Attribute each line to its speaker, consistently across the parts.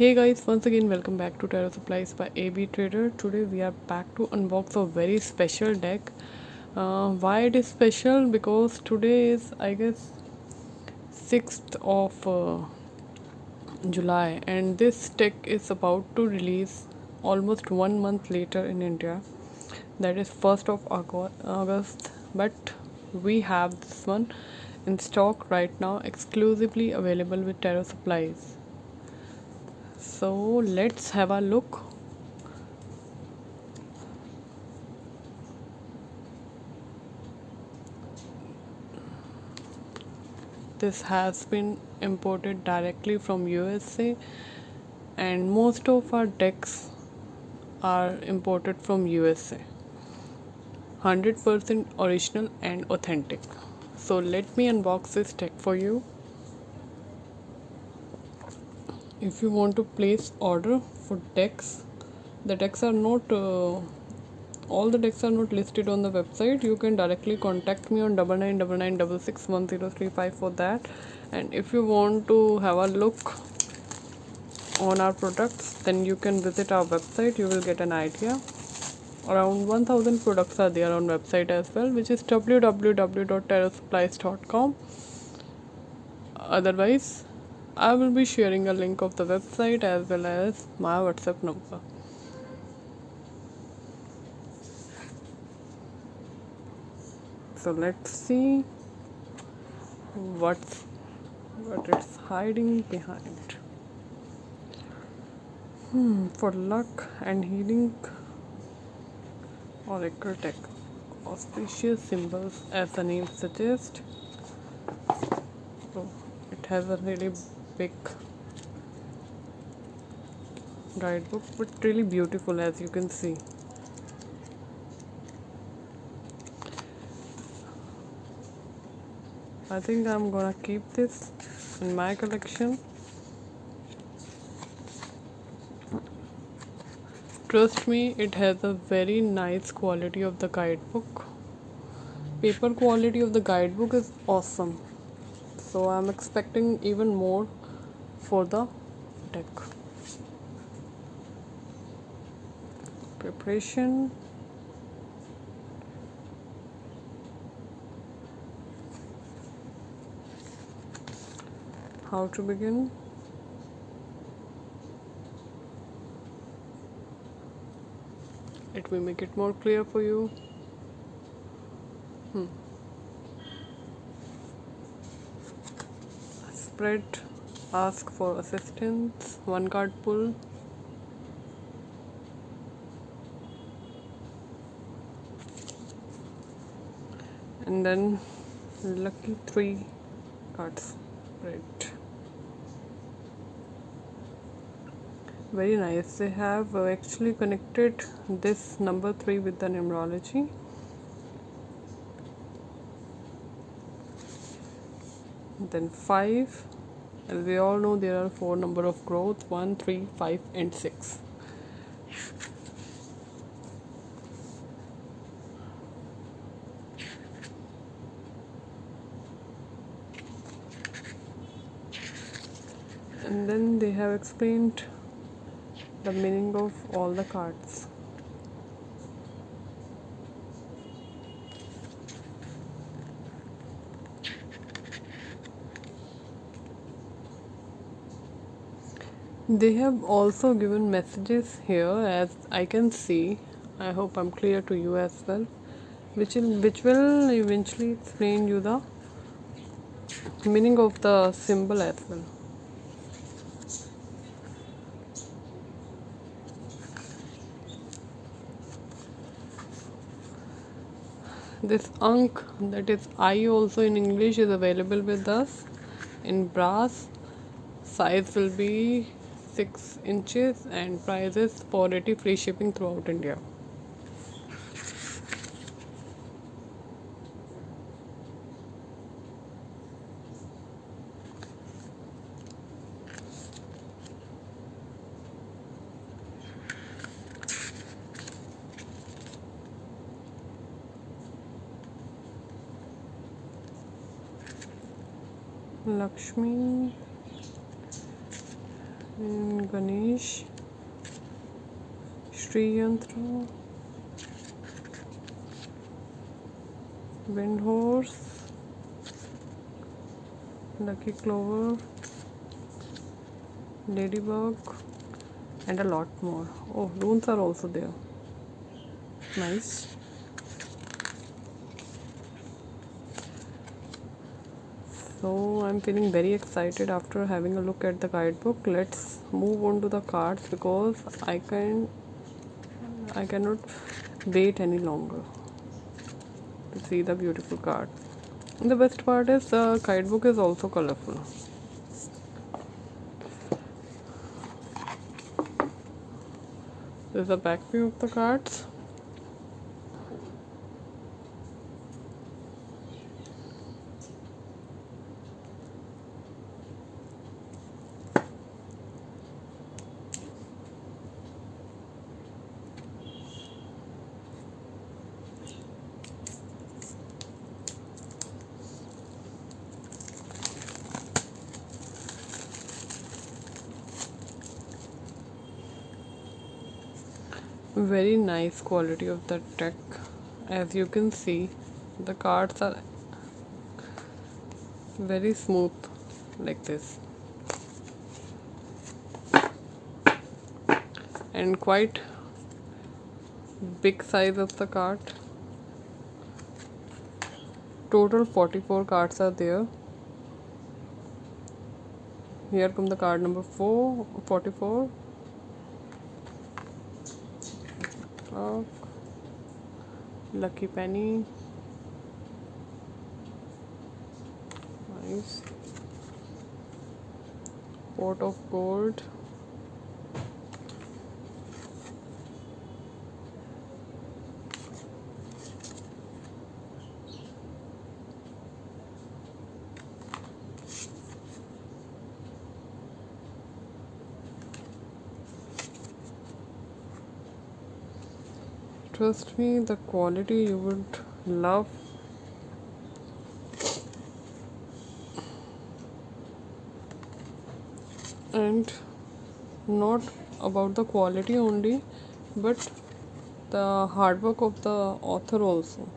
Speaker 1: Hey guys, once again welcome back to Tarot Supplies by AB Trader. Today we are back to unbox a very special deck. Why it is special? Because today is, I guess, 6th of July, and this deck is about to release almost 1 month later in India. That is 1st of August, but we have this one in stock right now, exclusively available with Tarot Supplies. So let's have a look. This has been imported directly from USA, and most of our decks are imported from USA. 100% original and authentic. So let me unbox this deck for you. If you want to place order for decks, the decks are not all the decks are not listed on the website. You can directly contact me on 9999661035 for that. And if you want to have a look on our products, then you can visit our website. You will get an idea. Around 1000 products are there on website as well, which is www.terrasupplies.com. Otherwise, I will be sharing a link of the website as well as my WhatsApp number. So let's see what it's hiding behind. For luck and healing, oracle deck, auspicious symbols, as the name suggests. So it has a really big guidebook, but really beautiful, as you can see. I think I'm gonna keep this in my collection. Trust me, it has a very nice quality of the guidebook. Paper quality of the guidebook is awesome. So I'm expecting even more for the deck. Preparation. How to begin? Let me make it more clear for you. Spread, ask for assistance, one card pull. And then lucky 3 cards spread. Very nice. They have actually connected this number 3 with the numerology. Then 5, as we all know, there are 4 number of growth: 1, 3, 5 and 6. And then they have explained the meaning of all the cards. They have also given messages here, as I can see. I hope I'm clear to you as well, which will eventually explain you the meaning of the symbol as well. This Ankh, that is I also in English, is available with us in brass. Size will be 6 inches and price is 480, free shipping throughout India. Lakshmi, and Ganesh, Sri Yantra, Wind Horse, Lucky Clover, Ladybug, and a lot more. Oh, runes are also there. Nice. So I'm feeling very excited after having a look at the guidebook. Let's move on to the cards because I cannot wait any longer to see the beautiful card. And the best part is the guidebook is also colorful. This is the back view of the cards. Very nice quality of the deck. As you can see, the cards are very smooth like this and quite big size of the card. Total 44 cards are there. Here come the card number 44. Clock, Lucky Penny, nice. Pot of Gold, trust me, the quality you would love. And not about the quality only, but the hard work of the author also.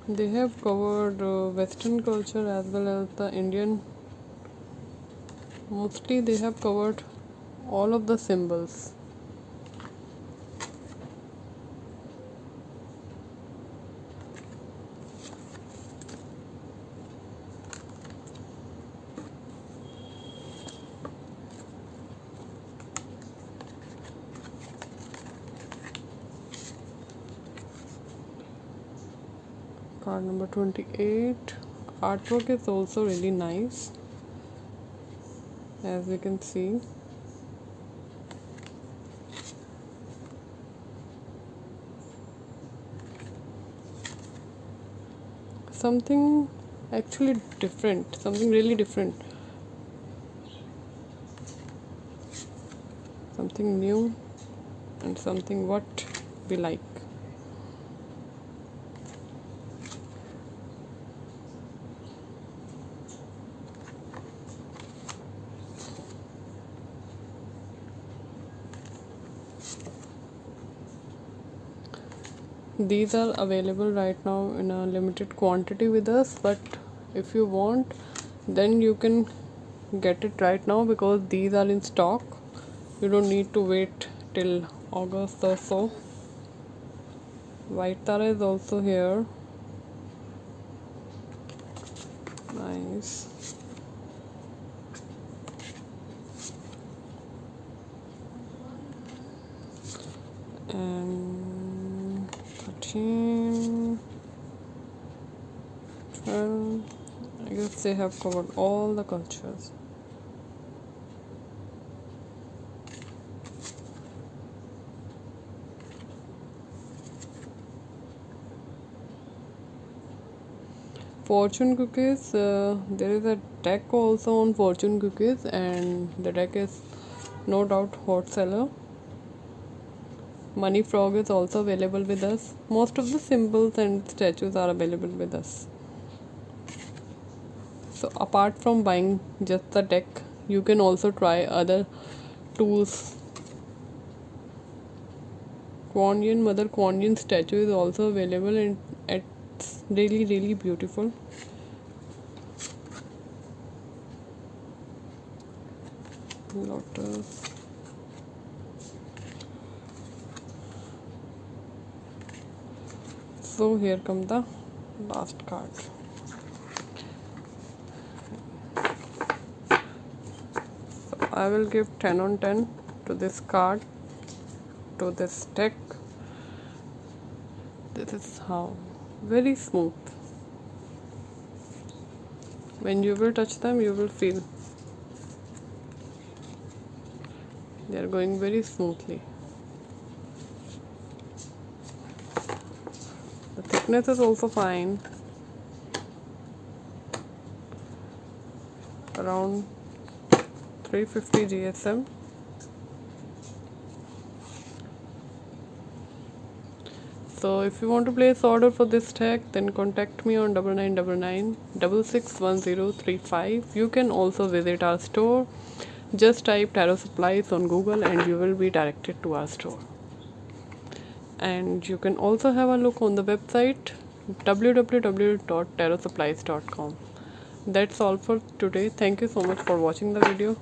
Speaker 1: They have covered Western culture as well as the Indian. Mostly they have covered all of the symbols. Card number 28. Artwork is also really nice, as you can see. Something actually different, something really different, something new, and something what we like. These are available right now in a limited quantity with us, but if you want, then you can get it right now because these are in stock. You don't need to wait till August or so. White Tara is also here. Nice. And 13, 12. I guess they have covered all the cultures. Fortune cookies, there is a deck also on fortune cookies, and the deck is no doubt hot seller. Money frog is also available with us. Most of the symbols and statues are available with us. So apart from buying just the deck, you can also try other tools. Mother Kuan Yin statue is also available, and it's really beautiful. Lotus. So here comes the last card. So I will give 10 on 10 to this card, to this deck. This is how very smooth. When you will touch them, you will feel they are going very smoothly. The thickness is also fine, around 350 GSM. So if you want to place order for this deck, then contact me on 9999 You can also visit our store. Just type Tarot Supplies on Google and you will be directed to our store. And you can also have a look on the website www.tarotsupplies.com. That's all for today. Thank you so much for watching the video.